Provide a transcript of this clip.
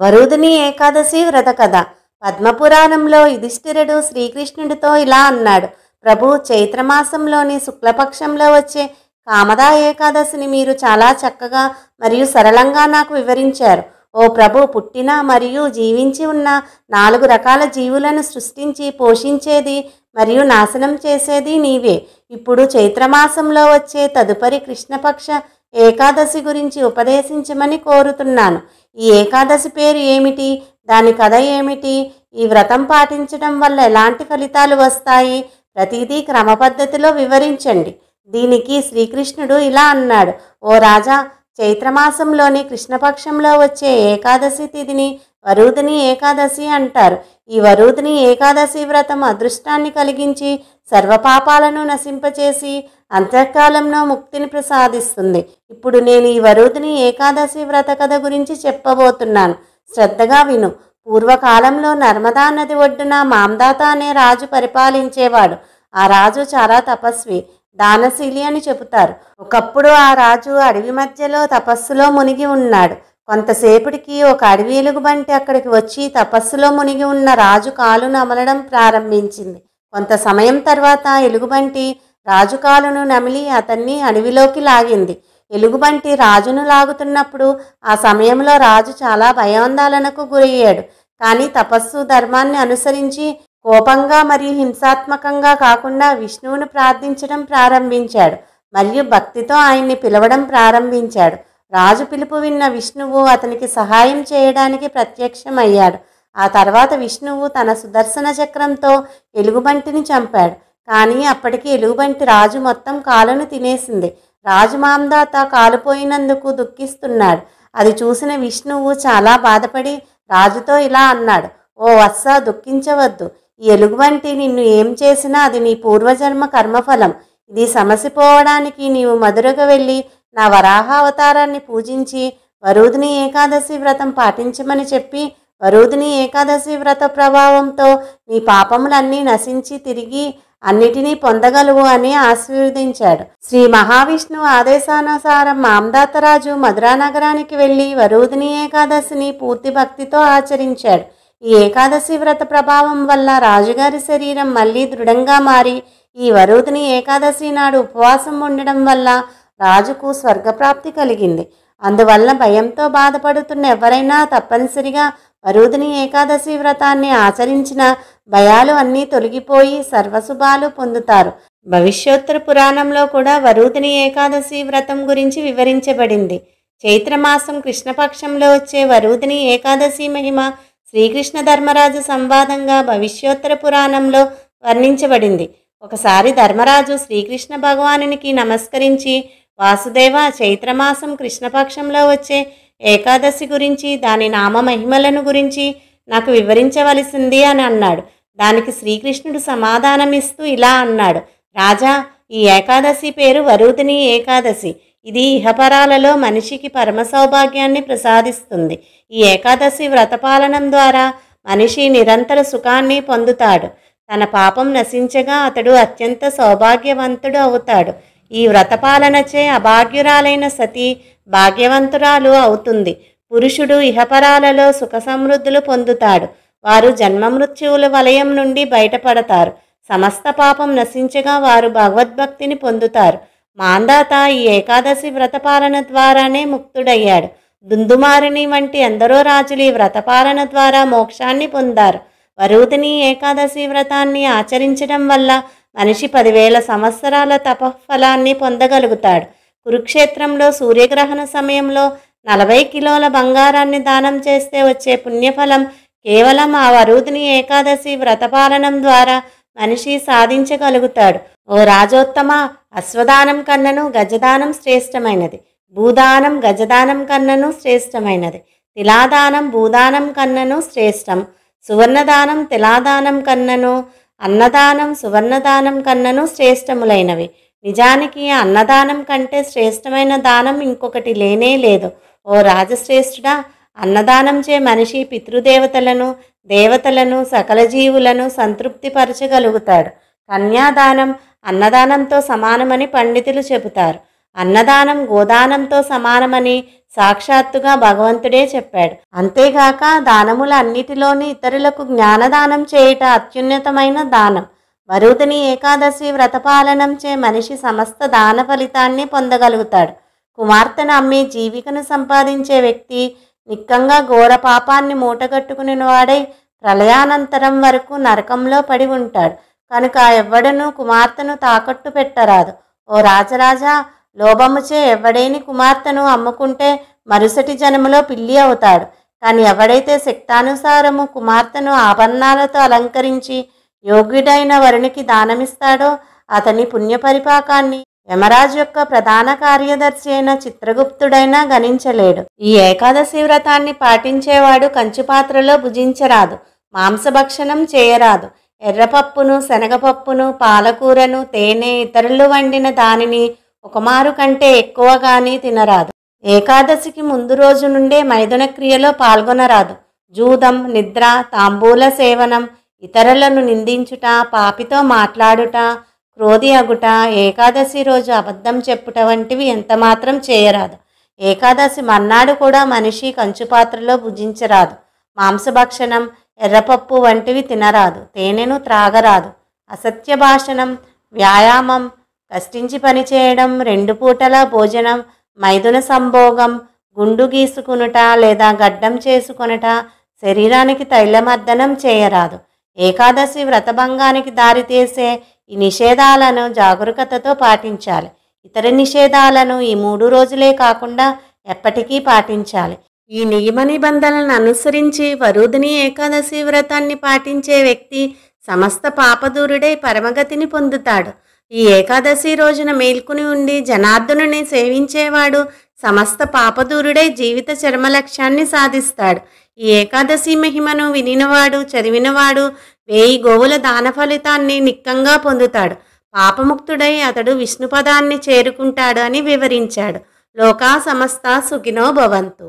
వరుదిని ఏకాదశి వ్రత కథ. పద్మపురాణంలో యుధిష్ఠిరుడు శ్రీకృష్ణుడితో ఇలా అన్నాడు. ప్రభు, చైత్రమాసంలోని శుక్లపక్షంలో వచ్చే కామదా ఏకాదశిని మీరు చాలా చక్కగా మరియు సరళంగా నాకు వివరించారు. ఓ ప్రభు, పుట్టిన మరియు జీవించి ఉన్న 4 రకాల జీవులను సృష్టించి పోషించేది మరియు నాశనం చేసేది నీవే. ఇప్పుడు చైత్రమాసంలో వచ్చే తదుపరి కృష్ణపక్ష ఏకాదశి గురించి ఉపదేశించమని కోరుతున్నాను. ఈ ఏకాదశి పేరు ఏమిటి? దాని కథ ఏమిటి? ఈ వ్రతం పాటించడం వల్ల ఎలాంటి ఫలితాలు వస్తాయి? ప్రతిదీ క్రమపద్ధతిలో వివరించండి. దీనికి శ్రీకృష్ణుడు ఇలా అన్నాడు. ఓ రాజా, చైత్రమాసంలోని కృష్ణపక్షంలో వచ్చే ఏకాదశి తిథిని వరుదిని ఏకాదశి అంటారు. ఈ వరుదిని ఏకాదశి వ్రతం అదృష్టాన్ని కలిగించి సర్వపాపాలను నశింపచేసి అంతఃకాలంలో ముక్తిని ప్రసాదిస్తుంది. ఇప్పుడు నేను ఈ వరుదిని ఏకాదశి వ్రత కథ గురించి చెప్పబోతున్నాను. శ్రద్ధగా విను. పూర్వకాలంలో నర్మదా నది ఒడ్డున మాందాత అనే రాజు పరిపాలించేవాడు. ఆ రాజు చాలా తపస్వి, దానశీలి అని చెబుతారు. ఒకప్పుడు ఆ రాజు అడవి మధ్యలో తపస్సులో మునిగి ఉన్నాడు. కొంతసేపటికి ఒక అడవి ఎలుగుబంటి అక్కడికి వచ్చి తపస్సులో మునిగి ఉన్న రాజు కాలును అమలడం ప్రారంభించింది. కొంత సమయం తర్వాత ఎలుగుబంటి రాజు కాలును నమిలి అతన్ని అడవిలోకి లాగింది. ఎలుగుబంటి రాజును లాగుతున్నప్పుడు ఆ సమయంలో రాజు చాలా భయాందోళనకు గురయ్యాడు. కానీ తపస్సు ధర్మాన్ని అనుసరించి కోపంగా మరియు హింసాత్మకంగా కాకుండా విష్ణువును ప్రార్థించడం ప్రారంభించాడు మరియు భక్తితో ఆయన్ని పిలవడం ప్రారంభించాడు. రాజు పిలుపు విన్న విష్ణువు అతనికి సహాయం చేయడానికి ప్రత్యక్షమయ్యాడు. ఆ తర్వాత విష్ణువు తన సుదర్శన చక్రంతో ఎలుగుబంటిని చంపాడు. కానీ అప్పటికి ఎలుగుబంటి రాజు మొత్తం కాలును తినేసింది. రాజు మాందాత కాలుపోయినందుకు దుఃఖిస్తున్నాడు. అది చూసిన విష్ణువు చాలా బాధపడి రాజుతో ఇలా అన్నాడు. ఓ వత్స, దుఃఖించవద్దు. ఈ ఎలుగుబంటి నిన్ను ఏం చేసినా అది నీ పూర్వజన్మ కర్మఫలం. ఇది సమసిపోవడానికి నీవు మధురకు వెళ్ళి నా వరాహ అవతారాన్ని పూజించి వరుదిని ఏకాదశి వ్రతం పాటించమని చెప్పి వరుదిని ఏకాదశి వ్రత ప్రభావంతో నీ పాపములన్నీ నశించి తిరిగి అన్నిటినీ పొందగలవు అని ఆశీర్వదించాడు. శ్రీ మహావిష్ణువు ఆదేశానుసారం మాందాతరాజు మధురా నగరానికి వెళ్ళి వరుదిని ఏకాదశిని పూర్తి భక్తితో ఆచరించాడు. ఈ ఏకాదశి వ్రత ప్రభావం వల్ల రాజుగారి శరీరం మళ్ళీ దృఢంగా మారి ఈ వరుదిని ఏకాదశి నాడు ఉపవాసం ఉండడం వల్ల రాజుకు స్వర్గప్రాప్తి కలిగింది. అందువల్ల భయంతో బాధపడుతున్న ఎవరైనా తప్పనిసరిగా వరుదిని ఏకాదశి వ్రతాన్ని ఆచరించిన భయాలు అన్నీ తొలగిపోయి సర్వశుభాలు పొందుతారు. భవిష్యోత్తర పురాణంలో కూడా వరుదిని ఏకాదశి వ్రతం గురించి వివరించబడింది. చైత్రమాసం కృష్ణపక్షంలో వచ్చే వరుదిని ఏకాదశి మహిమ శ్రీకృష్ణ ధర్మరాజు సంవాదంగా భవిష్యోత్తర పురాణంలో వర్ణించబడింది. ఒకసారి ధర్మరాజు శ్రీకృష్ణ భగవానునికి నమస్కరించి, వాసుదేవ, చైత్రమాసం కృష్ణపక్షంలో వచ్చే ఏకాదశి గురించి దాని నామ మహిమలను గురించి నాకు వివరించవలసింది అని అన్నాడు. దానికి శ్రీకృష్ణుడు సమాధానమిస్తూ ఇలా అన్నాడు. రాజా, ఈ ఏకాదశి పేరు వరుదిని ఏకాదశి. ఇది ఇహపరాలలో మనిషికి పరమ సౌభాగ్యాన్ని ప్రసాదిస్తుంది. ఈ ఏకాదశి వ్రతపాలనం ద్వారా మనిషి నిరంతర సుఖాన్ని పొందుతాడు. తన పాపం నశించగా అతడు అత్యంత సౌభాగ్యవంతుడు అవుతాడు. ఈ వ్రతపాలనచే అభాగ్యురాలైన సతీ భాగ్యవంతురాలు అవుతుంది. పురుషుడు ఇహపరాలలో సుఖ సమృద్ధులు పొందుతాడు. వారు జన్మమృత్యువుల వలయం నుండి బయటపడతారు. సమస్త పాపం నశించగా వారు భగవద్భక్తిని పొందుతారు. మాందాత ఈ ఏకాదశి వ్రతపాలన ద్వారానే ముక్తుడయ్యాడు. దుందుమారిని వంటి ఎందరో రాజులు ఈ వ్రతపాలన ద్వారా మోక్షాన్ని పొందారు. వరుదిని ఏకాదశి వ్రతాన్ని ఆచరించడం వల్ల మనిషి 10,000 సంవత్సరాల తపఫలాన్ని పొందగలుగుతాడు. కురుక్షేత్రంలో సూర్యగ్రహణ సమయంలో 40 కిలోల బంగారాన్ని దానం చేస్తే వచ్చే పుణ్యఫలం కేవలం ఆ వరుదిని ఏకాదశి వ్రతపాలనం ద్వారా మనిషి సాధించగలుగుతాడు. ఓ రాజోత్తమ, అశ్వదానం కన్నను గజదానం శ్రేష్టమైనది. భూదానం గజదానం కన్నను శ్రేష్టమైనది. తిలాదానం భూదానం కన్నను శ్రేష్టం. సువర్ణదానం తిలాదానం కన్నను, అన్నదానం సువర్ణదానం కన్నను శ్రేష్టములైనవి. నిజానికి అన్నదానం కంటే శ్రేష్టమైన దానం ఇంకొకటి లేనే లేదు. ఓ రాజశ్రేష్ఠుడా, అన్నదానంచే మనిషి పితృదేవతలను, దేవతలను, సకల జీవులను సంతృప్తిపరచగలుగుతాడు. కన్యాదానం అన్నదానంతో సమానమని పండితులు చెబుతారు. అన్నదానం గోదానంతో సమానమని సాక్షాత్తుగా భగవంతుడే చెప్పాడు. అంతేగాక దానముల అన్నిటిలోని ఇతరులకు జ్ఞానదానం చేయుట అత్యున్నతమైన దానం. వరుదిని ఏకాదశి వ్రతపాలనంచే మనిషి సమస్త దాన ఫలితాన్ని పొందగలుగుతాడు. కుమార్తెను అమ్మి జీవికను సంపాదించే వ్యక్తి నిక్కంగా ఘోర పాపాన్ని మూటగట్టుకుని వాడై ప్రళయానంతరం వరకు నరకంలో పడి ఉంటాడు. కనుక ఎవ్వడను కుమార్తెను తాకట్టు పెట్టరాదు. ఓ రాజరాజా, లోభముచే ఎవడేని కుమార్తెను అమ్ముకుంటే మరుసటి జన్మలో పిల్లి అవుతాడు. కానీ ఎవడైతే శక్తానుసారము కుమార్తెను ఆభరణాలతో అలంకరించి యోగ్యుడైన వరునికి దానమిస్తాడో అతని పుణ్యపరిపాకాన్ని యమరాజు యొక్క ప్రధాన కార్యదర్శి అయిన చిత్రగుప్తుడైనా గణించలేడు. ఈ ఏకాదశి వ్రతాన్ని పాటించేవాడు కంచుపాత్రలో భుజించరాదు, మాంసభక్షణం చేయరాదు, ఎర్రపప్పును, శనగపప్పును, పాలకూరను, తేనె, ఇతరులు వండిన దానిని ఒకమారు కంటే ఎక్కువగాని తినరాదు. ఏకాదశికి ముందు రోజు నుండే మైథున క్రియలో పాల్గొనరాదు. జూదం, నిద్ర, తాంబూల సేవనం, ఇతరులను నిందించుట, పాపితో మాట్లాడుట, క్రోధి అగుట, ఏకాదశి రోజు అబద్ధం చెప్పుట వంటివి ఎంతమాత్రం చేయరాదు. ఏకాదశి మర్నాడు కూడా మనిషి కంచుపాత్రలో భుజించరాదు. మాంసభక్షణం, ఎర్రపప్పు వంటివి తినరాదు. తేనెను త్రాగరాదు. అసత్య భాషణం, వ్యాయామం, కష్టించి పనిచేయడం, 2 పూటల భోజనం, మైథున సంభోగం, గుండు గీసుకునుట లేదా గడ్డం చేసుకొనుట, శరీరానికి తైలమర్దనం చేయరాదు. ఏకాదశి వ్రతభంగానికి దారితీసే ఈ నిషేధాలను జాగరూకతతో పాటించాలి. ఇతర నిషేధాలను ఈ 3 రోజులే కాకుండా ఎప్పటికీ పాటించాలి. ఈ నియమ నిబంధనలను అనుసరించి వరుదిని ఏకాదశి వ్రతాన్ని పాటించే వ్యక్తి సమస్త పాపదూరుడై పరమగతిని పొందుతాడు. ఈ ఏకాదశి రోజున మేల్కొని ఉండి జనార్దనుని సేవించేవాడు సమస్త పాపదూరుడై జీవిత చర్మ లక్ష్యాన్ని సాధిస్తాడు. ఈ ఏకాదశి మహిమను వినినవాడు, చదివినవాడు 1000 గోవుల దాన ఫలితాన్ని నిక్కంగా పొందుతాడు. పాపముక్తుడై అతడు విష్ణుపదాన్ని చేరుకుంటాడు అని వివరించాడు. లోకా సమస్త సుఖినో భవంతు.